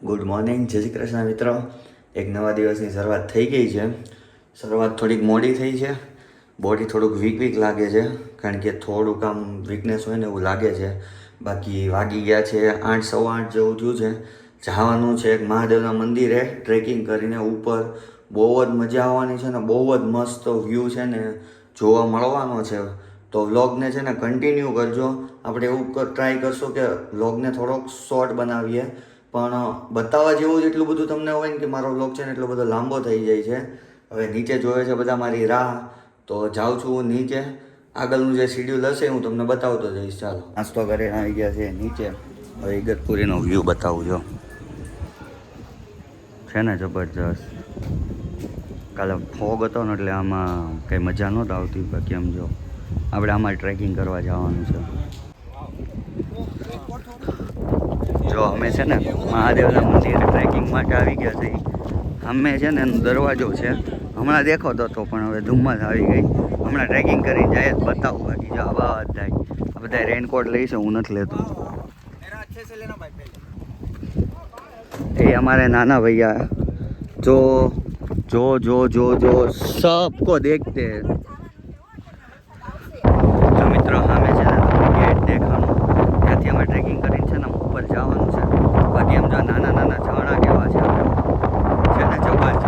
Good morning, જય શ્રી કૃષ્ણ મિત્રો. એક નવા દિવસની શરૂઆત થઈ ગઈ છે. શરૂઆત થોડીક મોડી થઈ છે. બોડી થોડુંક વીક લાગે છે, કારણ કે થોડુંક આમ વીકનેસ હોય ને એવું લાગે છે. બાકી વાગી ગયા છે 8, સવા 8 જેવું થયું છે. જવાનું છે એક મહાદેવના મંદિરે ટ્રેકિંગ કરીને ઉપર. બહુ જ મજા આવવાની છે ને બહુ જ મસ્ત વ્યૂ છે ને જોવા મળવાનો છે. તો વ્લોગને છે ને કન્ટિન્યુ કરજો. આપણે એવું ટ્રાય કરશું કે વ્લોગને થોડોક શોર્ટ બનાવીએ, પણ બતાવવા જેવું જ એટલું બધું તમને હોય ને કે મારો વ્લોગ છે ને એટલો બધો લાંબો થઈ જાય છે. હવે નીચે જોવે છે બધા મારી રાહ, તો જાઉં છું હું નીચે. આગળનું જે શિડ્યુલ હશે હું તમને બતાવતો જઈશ. ચાલો, નાસ્તો કરીને આવી ગયા છે નીચે. હવે ઇગતપુરીનો વ્યૂ બતાવું જો, છે ને જબરજસ્ત. કાલે ફોગ હતો ને એટલે આમાં કંઈ મજા નહોતી આવતી. બાકી આમ જો આપણે આમાં ટ્રેકિંગ કરવા જવાનું છે. જો અમે છે ને મહાદેવના મંદિરે ટ્રેકિંગ માટે આવી ગયા છીએ. અમે છે ને એનો દરવાજો છે, હમણાં દેખાતો હતો પણ હવે ધુમ્મસ આવી ગઈ. હમણાં ટ્રેકિંગ કરી જાય જ બતાવું. બાકી જો આ બધા રેનકોટ લઈશ, હું નથી લેતો. એ અમારે નાના ભૈયા જો જો જો જો જો સબકો દેખતે. જો મિત્રો સામે છે ને ગેટ દેખાણું, ત્યાંથી અમે ટ્રેકિંગ કરીને છે ને ઉપર જવાનું છે. બાકી એમ જો નાના નાના ઝરણા કેવા છે ને જબરજસ્ત.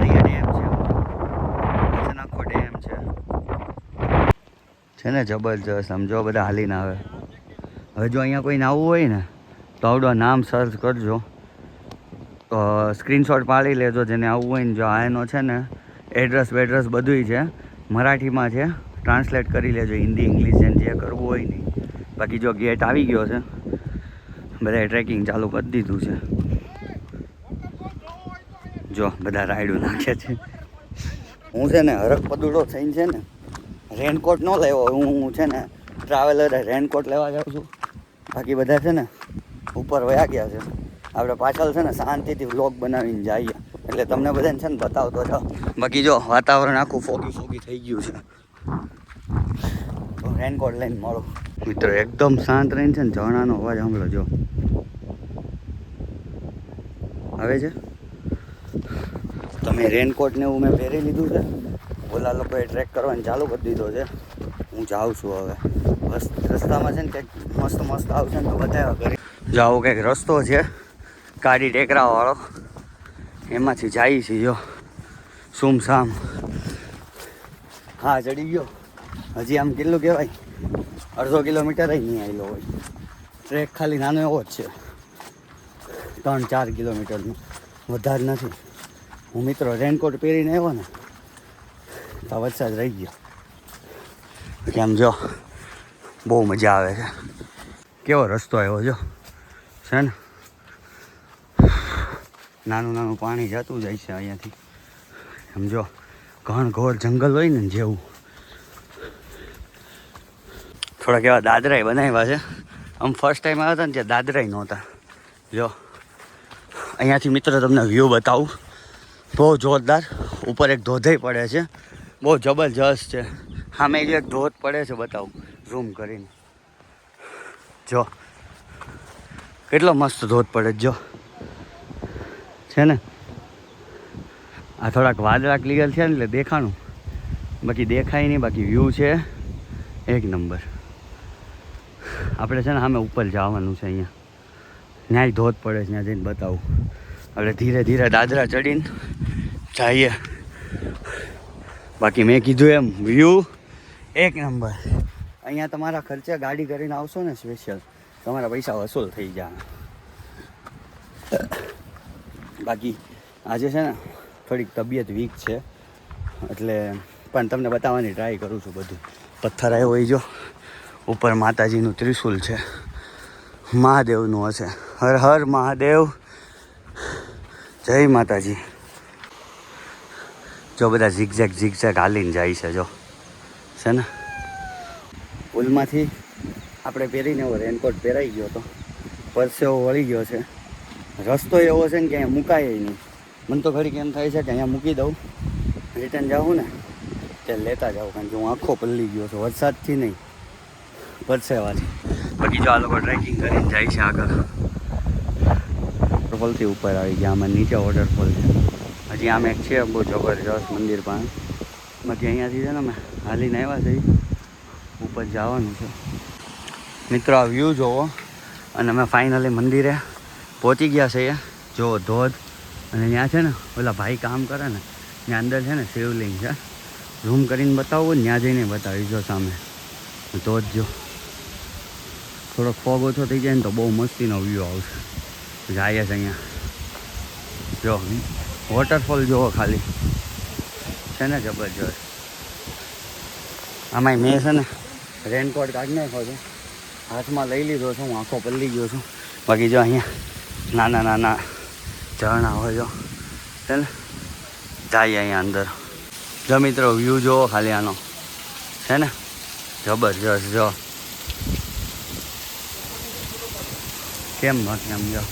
અહીંયા ડેમ છે, આખો ડેમ છે ને જબરજસ્ત. આમ જો બધા હાલીને આવે. હવે જો અહીંયા કોઈ નાવું હોય ને તો આવડો નામ સર્ચ કરજો, સ્ક્રીનશોટ પાડી લેજો જેને આવવું હોય ને. જો આ એનો છે ને એડ્રેસ બેડ્રેસ બધુંય છે, મરાઠીમાં છે. ટ્રાન્સલેટ કરી લેજો, હિન્દી ઇંગ્લિશ જેને જે કરવું હોય નહીં. બાકી જો ગેટ આવી ગયો છે, બધાએ ટ્રેકિંગ ચાલુ કરી દીધું છે. જો બધા રાઈડો નાખે છે. હું છે ને હરખ પદુડો થઈને છે ને રેનકોટ ન લેવો. હું છે ને ટ્રાવેલરે રેનકોટ લેવા જાઉં છું. બાકી બધા છે ને ઉપર વયા ગયા છે. આપણે પાછળ છે ને શાંતિથી વ્લોગ બનાવીને જઈએ, એટલે તમને બધાને છે ને બતાવતો જાઓ. બાકી જો વાતાવરણ આખું ફોગી થઈ ગયું છે, તો રેનકોટ લઈને મળો. મિત્રો એકદમ શાંત રહીને છે ને ઝરણાનો અવાજ સાંભળો. જો આવે છે. તમે રેનકોટ ને એવું મેં પહેરી લીધું છે. ઓલા લોકોએ ટ્રેક કરવાનું ચાલુ કરી દીધો છે. હું જાઉં છું હવે. બસ રસ્તામાં છે ને કંઈક મસ્ત આવશે ને તો બતાવ્યા કરી. જો આવો કંઈક રસ્તો છે ગાડી ટેકરાવાળો, એમાંથી જાય છે. જો સુમસામ. હા ચડી ગયો. હજી આમ કેટલું કહેવાય, 1/2 કિલોમીટર નહીં આવેલો હોય. ટ્રેક ખાલી નાનો એવો જ છે, 3-4 કિલોમીટરનો, વધારે નથી. હું મિત્રો રેનકોટ પહેરીને આવ્યો ને તો વરસાદ રહી ગયો. કેમ જો બહુ મજા આવે છે. કેવો રસ્તો આવ્યો જો છે ને, નાનું પાણી જતું જાય છે અહીંયાથી. એમ જો ઘનઘોર જંગલ હોય ને જેવું. થોડાક એવા દાદરાય બનાવ્યા છે. આમ ફર્સ્ટ ટાઈમ આવ્યા હતા ને ત્યાં દાદરાય નહોતા. જો અહીંયાથી મિત્રો તમને વ્યૂ બતાવું, બહુ જોરદાર. ઉપર એક ધોધેય પડે છે, બહુ જબરજસ્ત છે. સામે જે એક ધોધ પડે છે બતાવું ઝૂમ કરીને. જો કેટલો મસ્ત ધોધ પડે જો છે ને. આ થોડાક વાદળા ક્લિયર છે ને એટલે દેખાણું, બાકી દેખાય નહીં. બાકી વ્યૂ છે એક નંબર. આપણે છે ને સામે ઉપર જવાનું છે. અહીંયા ન્યાય ધોધ પડે છે, ત્યાં જઈને બતાવું. આપણે ધીરે ધીરે દાદરા ચડીને જઈએ. બાકી મેં કીધું એમ વ્યૂ એક નંબર. અહીંયા તમારા ખર્ચે ગાડી કરીને આવશો ને સ્પેશિયલ, તમારા પૈસા વસૂલ થઈ જાય. બાકી આજે છે ને થોડીક તબિયત વીક છે, એટલે પણ તમને બતાવવાની ટ્રાય કરું છું. બધું પથ્થર આવ્યો હોય જો, ઉપર માતાજીનું ત્રિશુલ છે, મહાદેવનું હશે. હર હર મહાદેવ, જય માતાજી. જો બધા ઝીકઝેક હાલીને જાય છે. જો છે ને પુલમાંથી આપણે પહેરીને એવો રેનકોટ પહેરાઈ ગયો હતો, પરસેવો વળી ગયો છે. રસ્તો એવો છે ને કે અહીંયા મુકાય નહીં. મને તો ઘડીક એમ થાય છે કે અહીંયા મૂકી દઉં, રિટર્ન જાઉં ને ત્યાં લેતા જાઉં, કારણ કે હું આખો પલળી ગયો છું વરસાદથી નહીં, પરસેવાથી. બાકી જો આ લોકો ટ્રેકિંગ કરીને જાય છે આગળ. વોટરફોલથી ઉપર આવી ગયા. આમાં નીચે વોટરફોલ છે. હજી આમ એક છે બહુ જબરજસ્ત મંદિર પાસે. બાકી અહીંયાથી છે ને અમે હાલીને આવ્યા છીએ, ઉપર જવાનું છે. મિત્રો આ વ્યૂ જોવો. અને અમે ફાઇનલી મંદિરે પહોંચી ગયા છીએ. જો ધોધ, અને ત્યાં છે ને ઓલા ભાઈ કામ કરે ને ત્યાં અંદર છે ને શિવલિંગ છે. ઝૂમ કરીને બતાવું ને ત્યાં જઈને બતાવી. જો સામે ધોધ, જો થોડોક ફોગ ઓછો થઈ જાય ને તો બહુ મસ્તીનો વ્યૂ આવશે. જાય છે અહીંયા. જો વોટરફોલ જોવો ખાલી, છે ને જબરજસ્ત. આમાંય મેં છે ને રેનકોટ કાઢી નાખ્યો છે, હાથમાં લઈ લીધો છું, હું આંખો પલળી ગયો છું. બાકી જો અહીંયા નાના નાના ઝરણા હોય જો, છે ને જાય અહીંયા અંદર. જો મિત્રો વ્યૂ જોવો ખાલી આનો, છે ને જબરજસ્ત. જો કેમ એમ જો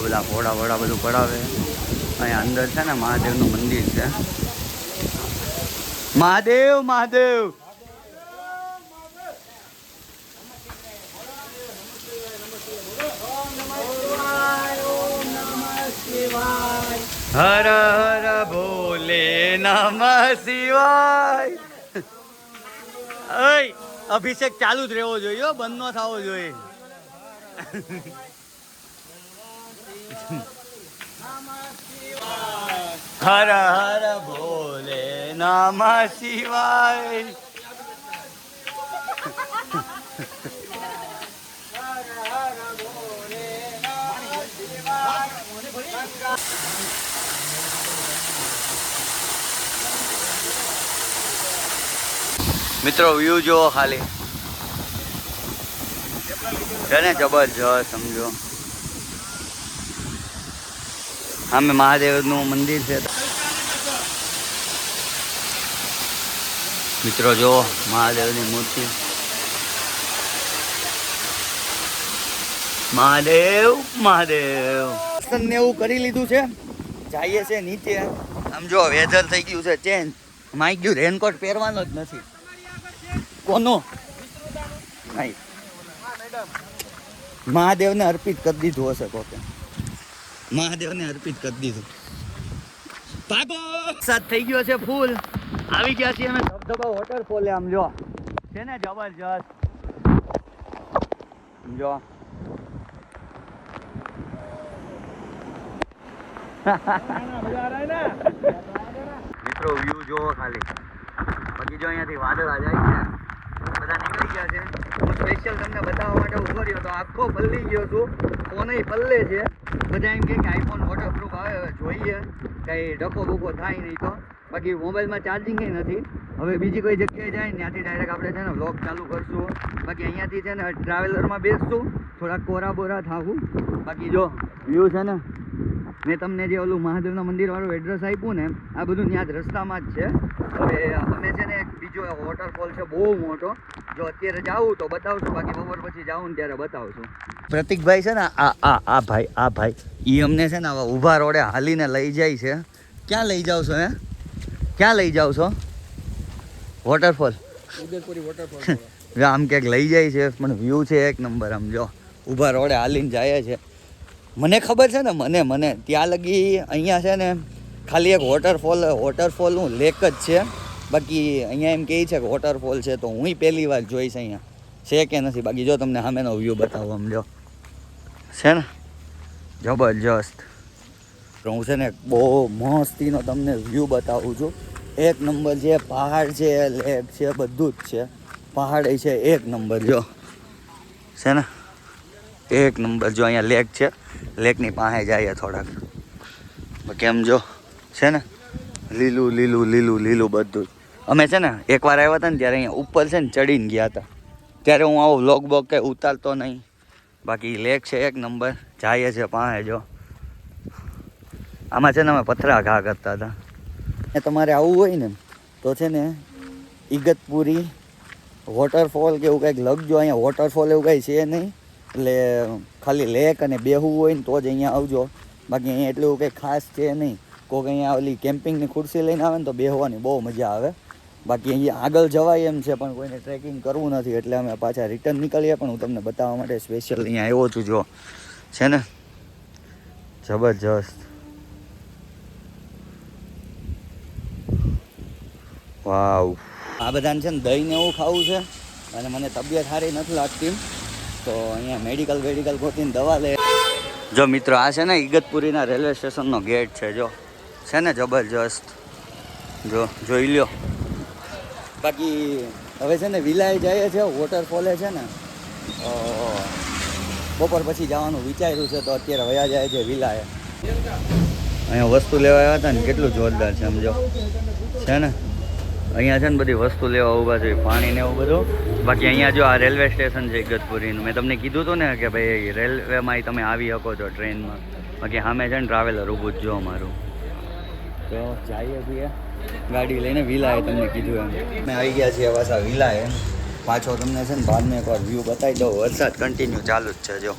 બધા ઘોડા વોડા બધું પડાવે. અહીંયા અંદર છે ને મહાદેવનું મંદિર છે. મહાદેવ મહાદેવ હર હર ભોલે નમઃ શિવાય. ઓય અભિષેક ચાલુ જ રહેવો જોઈએ, બંધ ન થવો જોઈએ. હર હર ભોલે નમઃ શિવાય. મિત્રો વ્યૂ જોવો ખાલી, છે ને જબરજસ્ત. સમજો આમે મહાદેવનું મંદિર છે. મિત્રો જો મહાદેવની મૂર્તિ. મહાદેવ મહાદેવ ને એવું કરી લીધું છે. જઈએ છે નીચે. આમ જો વેધર થઈ ગયું છે ચેન્જ. માઈ ગયું રેનકોટ પહેરવાનો જ નથી. કોનો નહીં, મહાદેવને અર્પિત કરી દીધું હશે કોકે. મહાદેવને અર્પિત કરી દીધું. ભાગો સાથ થઈ ગયો છે ફૂલ. આવી ગયા છીએ અમે ધબધબા વોટરફોલ. આમ જો છે ને જબરજસ્ત. જો મિત્રો વ્યૂ જોવો ખાલી. બાકી જો અહીંયાથી વાદળા જાય છે, બધા નીકળી ગયા છે. હું સ્પેશિયલ તમને બતાવવા માટે ઉભો રહ્યો તો આખો પલ્લી ગયો છું. ફોન પલ્લે છે. બધા એમ કે આઈફોન વોટરપ્રૂફ આવે, જોઈએ કંઈ ડકો બકો થાય નહીં તો. બાકી મોબાઈલમાં ચાર્જિંગ નથી. હવે બીજી કોઈ જગ્યાએ જાય ને ત્યાંથી ડાયરેક્ટ આપણે છે ને વ્લોગ ચાલુ કરશું. બાકી અહીંયાથી છે ને ટ્રાવેલરમાં બેસશું, થોડાક કોરા બોરા થાવું. બાકી જો વ્યૂ છે ને, મેં તમને જે ઓલું મહાદેવના મંદિરવાળું એડ્રેસ આપ્યું ને, આ બધું ત્યાં જ રસ્તામાં જ છે. હવે અમે છે ને એક બીજો વોટરફોલ છે બહુ મોટો. જો અત્યારે જાવું તો બતાવશું, બાકી બપોર પછી જાવું ને ત્યારે બતાવશું. પ્રતિકભાઈ છે ને આ ભાઈ એ અમને છે ને આવા ઊભા રોડે હાલીને લઈ જાય છે. ક્યાં લઈ જાવ છો? ક્યાં લઈ જાવ છો? Waterfall Udaipuri waterfall. આમ ક્યાંક લઈ જાય છે, પણ વ્યૂ છે એક નંબર. આમ જો ઊભા રોડે હાલીને જાય છે. મને ખબર છે ને, મને ત્યાં લગી અહીંયા છે ને ખાલી એક વોટરફોલનું લેક જ છે. બાકી અહીંયા એમ કહે છે કે વોટરફોલ છે, તો હું પહેલી વાર જોઈશ અહીંયા છે કે નથી. બાકી જો તમને સામેનો વ્યૂ બતાવો. આમ જો છે ને જબરજસ્ત. હું છે ને બહુ મસ્તીનો તમને વ્યૂ બતાવું છું. એક નંબર છે. પહાડ છે, લેક છે, બધું જ છે. પહાડ છે એક નંબર. જો છે ને એક નંબર. જો અહીંયા લેક છે, લેકની પાસે જઈએ થોડાક. કેમ જો છે ને લીલું લીલું લીલું લીલું બધું. અમે છે ને એકવાર આવ્યા હતા ને ત્યારે અહીંયા ઉપર છે ને ચડીને ગયા હતા. ત્યારે હું આવો વ્લોગ બોગ કંઈ ઉતારતો નહીં. બાકી લેક છે એક નંબર. જઈએ છે પાસે. જો આમાં છે ને અમે પથરા ઘા કરતા હતા. એ તમારે આવવું હોય ને તો છે ને ઇગતપુરી વોટરફોલ કે એવું કંઈક લખજો. અહીંયા વોટરફોલ એવું કંઈ છે નહીં, એટલે ખાલી લેક અને બેહવું હોય ને તો જ અહીંયા આવજો. બાકી અહીંયા એટલું કંઈ ખાસ છે નહીં. કોઈક અહીંયા ઓલી કેમ્પિંગની ખુરશી લઈને આવે ને તો બેહવાની બહુ મજા આવે. બાકી અહીંયા આગળ જવાય એમ છે પણ કોઈને ટ્રેકિંગ કરવું નથી એટલે અમે પાછા રિટર્ન નીકળીએ. પણ હું તમને બતાવવા માટે સ્પેશિયલ અહીંયા આવ્યો છું. જો છે ને જબરજસ્ત. વાવ. આ બધાને છે ને દહીં ને એવું ખાવું છે અને મને તબિયત સારી નથી લાગતી તો અહીંયા મેડિકલ ગોતીને દવા લે. જો મિત્રો આ છે ને ઇગતપુરીના રેલવે સ્ટેશનનો ગેટ છે. જો છે ને જબરજસ્ત. જો જોઈ લ્યો. બાકી હવે છે ને વિલાય જાય છે વોટરફોલે છે ને બપોર પછી જવાનું વિચાર્યું છે તો અત્યારે વયા જાય છે વિલાય. અહીંયા વસ્તુ લેવા આવ્યા હતા ને કેટલું જોરદાર છે સમજો છે ને. અહીંયા છે ને બધી વસ્તુ લેવા ઊભા છે પાણી ને એવું બધું. બાકી અહીંયા જો આ રેલવે સ્ટેશન છે ઇગતપુરીનું. મેં તમને કીધું હતું ને કે ભાઈ રેલવેમાં તમે આવી શકો છો ટ્રેનમાં. બાકી સામે છે ને ટ્રાવેલર ઊભું જ જો અમારું. તો જઈએ છીએ ગાડી લઈને વિલાએ તમને કીધું એમ. અમે આવી ગયા છીએ પાછા વિલાએ. પાછો તમને છે ને બાદમાં એકવાર વ્યૂ બતાવી દઉં. વરસાદ કન્ટિન્યુ ચાલુ જ છે. જો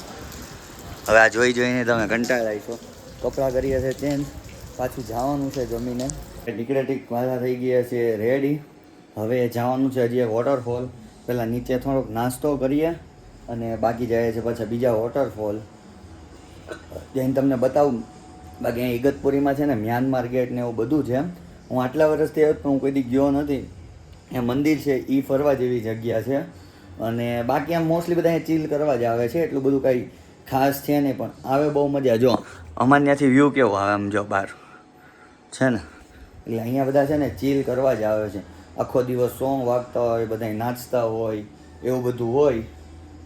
હવે આ જોઈને તમે કંટાળાઈ છો. કપડાં કરીએ છીએ ચેન્જ. પાછું જવાનું છે જમીને. ટિકરેટિક વાળા થઈ ગયા છે રેડી. હવે જવાનું છે હજી એક વોટરફોલ. પહેલાં નીચે થોડોક નાસ્તો કરીએ અને બાકી જાય છે પાછા બીજા વોટરફોલ ત્યાં તમને બતાવું. બાકી અહીં ઇગતપુરીમાં છે ને મ્યાનમાર ગેટ ને એવું બધું છે. હું આટલા વર્ષથી આવ્યો પણ હું કોઈ દી ગયો નથી. એ મંદિર છે એ ફરવા જેવી જગ્યા છે અને બાકી આમ મોસ્ટલી બધા ચીલ કરવા જ આવે છે. એટલું બધું કંઈ ખાસ છે નહીં પણ આવે બહુ મજા. જો અમારે ત્યાંથી વ્યૂ કેવો આવે આમ જો બહાર છે ને. એટલે અહીંયા બધા છે ને ચીલ કરવા જ આવે છે. આખો દિવસ સોંગ વાગતા હોય બધા નાચતા હોય એવું બધું હોય.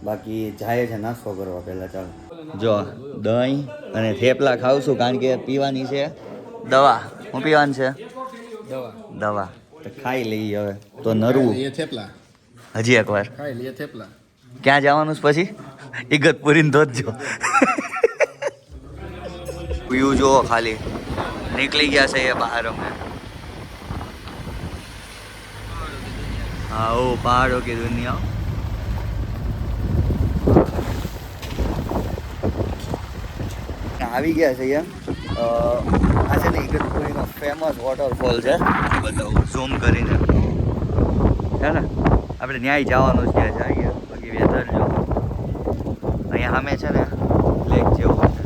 બાકી જાય છે નાસ્તો કરવા પહેલાં. ચાલો જો દહીં અને થેપલા ખાઉં છું કારણ કે પીવાની છે દવા. હું પીવાની છે દવા તો ખાઈ લઈએ હવે તો નરવું. હજી એકવાર ક્યાં જવાનું છે પછી ઇગતપુરીને તો જ જો વ્યૂ જુઓ ખાલી. નીકળી ગયા છે એ બહાર અમે. हाँ वो पहाड़ों की दुनिया. આવી ગયા છે અહીંયા. આ છે ને ઇગતપુરીનો ફેમસ વોટરફોલ છે. બતાવું ઝૂમ કરીને છે ને. આપણે ન્યાય જવાનું જ ત્યાં જઈએ. બાકી વેધર જો અહીંયા સામે છે ને લેક જેવું છે.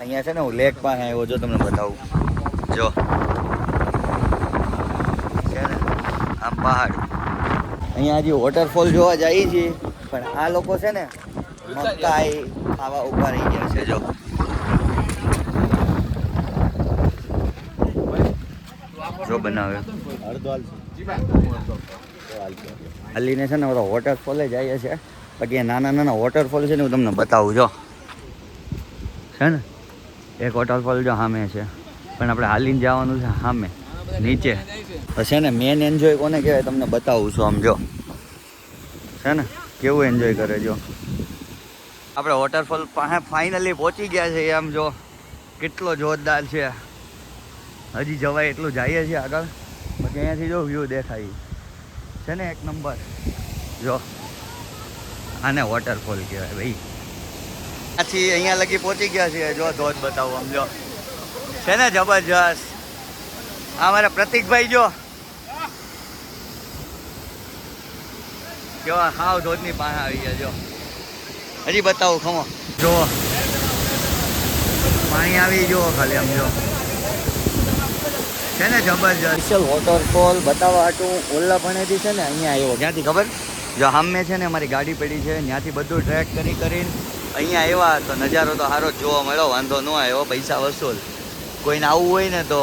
અહીંયા છે ને હું લેક પાસે આવ્યો જો તમને બતાવું. જો છે ને આમ પહાડ. અહીંયા હજી વોટરફોલ જોવા જઈએ છીએ પણ આ લોકો છે ને મકાઈ ખાવા ઉભા રહી ગયા છે. જો જો બનાવે હાલીને છે ને ઓલો વોટરફોલે જઈએ છે. બાકી નાના નાના વોટરફોલ છે ને હું તમને બતાવું. જો છે ને એક વોટરફોલ જો સામે છે પણ આપણે હાલીને જવાનું છે સામે નીચે. છે ને મેન એન્જોય કોને કહેવાય તમને બતાવું છું. આમ જો છે ને કેવું એન્જોય કરે. જો આપણે વોટરફોલ પાસે ફાઇનલી પહોંચી ગયા છે. આમ જો કેટલો જોરદાર છે. હજી જવાય એટલું જઈએ છીએ આગળ. બાકી અહીંયાથી જો વ્યૂ દેખાય છે ને એક નંબર. જો આને વોટરફોલ કહેવાય ભાઈ. ત્યાંથી અહીંયા લગી પહોંચી ગયા છીએ. જો ધોધ બતાવું આમ જો છે ને જબરજસ્ત. આ મારા પ્રતિકભાઈ જો કેવા હાવ ધોધની પાસે આવી ગયા. જો હજી બતાવું ખમો. જો પાણી આવી જુઓ ખાલી આમ જો છે ને જબરજસ્ત. સ્પેશિયલ વોટરફોલ બતાવવા હાટું ઓલ્લાપણેથી છે ને અહીંયા આવ્યો. ક્યાંથી ખબર? જો સામે છે ને અમારી ગાડી પડી છે ત્યાંથી બધું ટ્રેક કરીને અહીંયા આવ્યા તો નજારો તો સારો જ જોવા મળ્યો. વાંધો ન આવ્યો. પૈસા વસૂલ. કોઈને આવવું હોય ને તો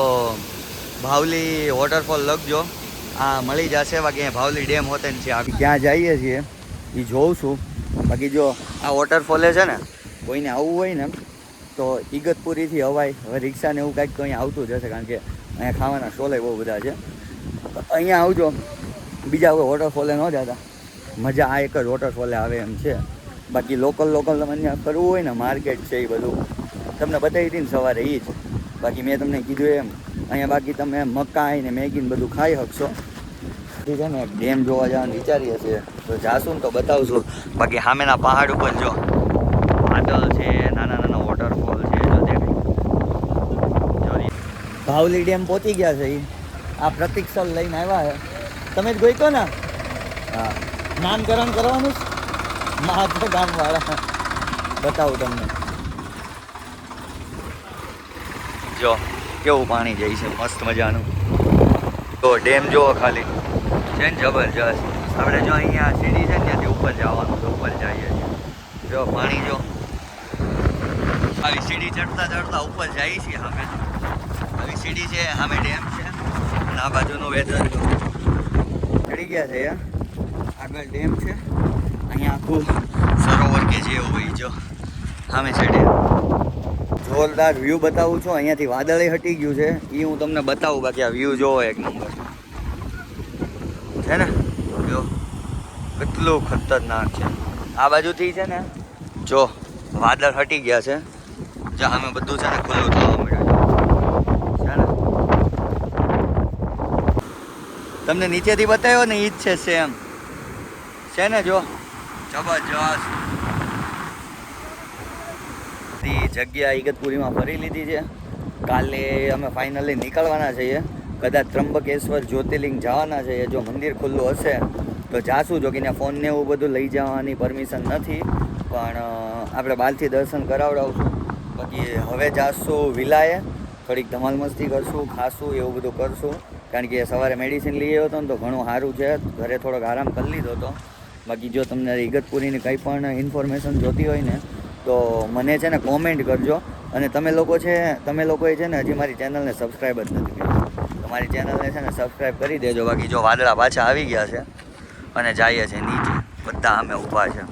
ભાવલી વોટરફોલ લખજો. આ મળી જશે. બાકી અહીંયા ભાવલી ડેમ હોતે ને છે. ક્યાં જઈએ છીએ એ જોઉં છું. બાકી જો આ વોટરફોલે છે ને કોઈને આવવું હોય ને તો ઇગતપુરીથી અવાય. હવે રિક્ષા ને એવું કાંઈક તો અહીંયા આવતું જ હશે કારણ કે અહીંયા ખાવાના સ્ટોલે બહુ બધા છે. અહીંયા આવજો. બીજા કોઈ વોટરફોલે ન જતા. મજા આ એક જ વોટરફોલે આવે એમ છે. બાકી લોકલ તમને અહીંયા કરવું હોય ને માર્કેટ છે એ બધું તમને બતાવી હતી ને સવારે એ જ. બાકી મેં તમને કીધું એમ અહીંયા બાકી તમે મકાઈ ને મેગી ને બધું ખાઈ શકશો. છે ને ડેમ જોવા જવાનું વિચારીએ છીએ તો જાશું ને તો બતાવશું. બાકી સામેના પહાડ ઉપર જો વાદળ છે, નાના નાના વોટરફોલ છે. જો દેખાય ભાવલી ડેમ પહોંચી ગયા છે. આ પ્રતિક સર લઈને આવ્યા છે તમે જ ગોઈતો ને હા નામકરણ કરવાનું માત્ર ગામવાળા બતાવું તમને જો કેવું પાણી જાય છે મસ્ત મજાનું તો ડેમ જુઓ ખાલી છે ને જબરજસ્ત આપણે જો અહીંયા સીડી છે ને ત્યાંથી ઉપર જવાનું તો ઉપર જઈએ છીએ જો પાણી જો આવી સીડી ચડતા ચડતા ઉપર જઈએ છીએ સામે આવી સીડી છે સામે ડેમ છે અને આ બાજુનું વેધર જો ચડી ગયા છે આગળ ડેમ છે અહીંયા આખું સરોવર કે જે હોય જો સામે છે ડેમ જોરદાર વ્યૂ બતાવું છું અહીંયાથી વાદળે હટી ગયું છે એ હું તમને બતાવું બાકી આ વ્યૂ જોવો એક નંબર છે ને જો કેટલું ખતરનાક છે આ બાજુથી છે ને જો વાદળ હટી ગયા છે જો અમે બધું છે ને ખુલ્લું થવા મળ્યું છે ને તમને નીચેથી બતાવ્યો ને ઈ જ છે સેમ છે ને જો જબરજસ્ત જગ્યા ઇગતપુરીમાં ફરી લીધી છે કાલે અમે ફાઇનલી નીકળવાના છીએ કદાચ ત્રંબકેશ્વર જ્યોતિર્લિંગ જવાના છીએ જો મંદિર ખુલ્લું હશે તો જાશું જો કે ત્યાં ફોનને એવું બધું લઈ જવાની પરમિશન નથી પણ આપણે બહારથી દર્શન કરાવડાવશું બાકી હવે જાશું વિલાએ થોડીક ધમાલ મસ્તી કરશું ખાશું એવું બધું કરશું કારણ કે સવારે મેડિસિન લઈ આવ્યો હતો ને તો ઘણું સારું છે ઘરે થોડોક આરામ કરી લીધો હતો બાકી જો તમને ઇગતપુરીની કંઈ પણ ઇન્ફોર્મેશન જોતી હોય ને તો મને છે ને કોમેન્ટ કરજો અને તમે લોકોએ છે ને હજી મારી ચેનલને સબસ્ક્રાઈબ જ નથી કરી તમારી ચેનલને છે ને સબસ્ક્રાઈબ કરી દેજો બાકી જો વાદળા પાછા આવી ગયા છે અને જઈએ છે નીચે બધા અમે ઊભા છે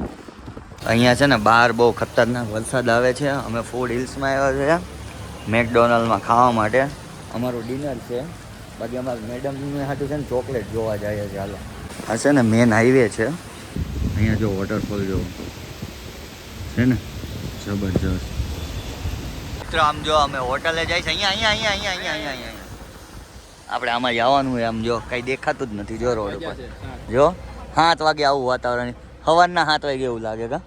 અહીંયા છે ને બહાર બહુ ખતરનાક વરસાદ આવે છે અમે ફૂડ હિલ્સમાં આવ્યા છે મેકડોનલ્ડમાં ખાવા માટે અમારું ડિનર છે બાકી અમારા મેડમને હાથું છે ને ચોકલેટ જોવા જઈએ છે હાલો આ છે ને મેન હાઈવે છે અહીંયા જો વોટરફોલ જો છે ને જબરજસ્ત મિત્રો આમ જો અમે હોટલે જાય છે અહીંયા આપણે આમાં જવાનું હોય આમ જો કઈ દેખાતું જ નથી જો રોડ ઉપર જો 7 વાગે આવું વાતાવરણ સવારના 7 વાગે એવું લાગે કા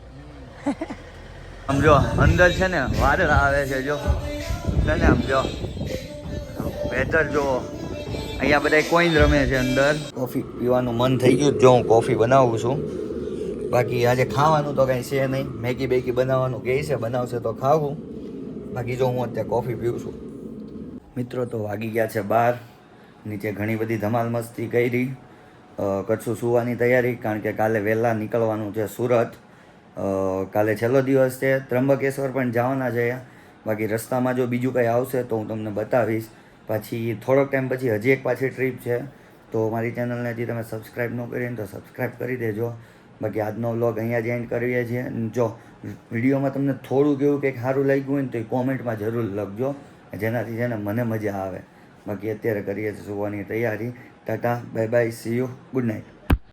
આમ જો અંદર છે ને વાદળ આવે છે જો છે ને આમ જો વેધર જો અહીંયા બધા કોઈન રમે છે અંદર કોફી પીવાનું મન થઈ ગયું જો હું કોફી બનાવું છું બાકી આજે ખાવાનું તો કંઈ છે નહીં મેગી બેગી બનાવવાનું કહે છે બનાવશે તો ખાવું બાકી જો હું અત્યારે કોફી પીઉં છું મિત્રો તો વાગી ગયા છે 12 નીચે ઘણી બધી ધમાલ મસ્તી કરી કરશું સુવાની તૈયારી કારણ કે કાલે વહેલા નીકળવાનું છે સુરત કાલે છેલ્લો દિવસ છે ત્રંબકેશ્વર પણ જવાના છે બાકી રસ્તામાં જો બીજું કંઈ આવશે તો હું તમને બતાવીશ પછી થોડોક ટાઈમ પછી હજી એક પાછી ટ્રીપ છે તો મારી ચેનલને હજી તમે સબસ્ક્રાઈબ ન કરી તો સબસ્ક્રાઈબ કરી દેજો બાકી આજનો વ્લોગ અહીંયા જ એન્ડ કરીએ છીએ જો વિડીયોમાં તમને થોડું કેવું કંઈક સારું લાગ્યું હોય ને તો એ કોમેન્ટમાં જરૂર લખજો જેનાથી છે ને મને મજા આવે બાકી અત્યારે કરીએ છીએ સુવાની તૈયારી Tata bye bye see you good night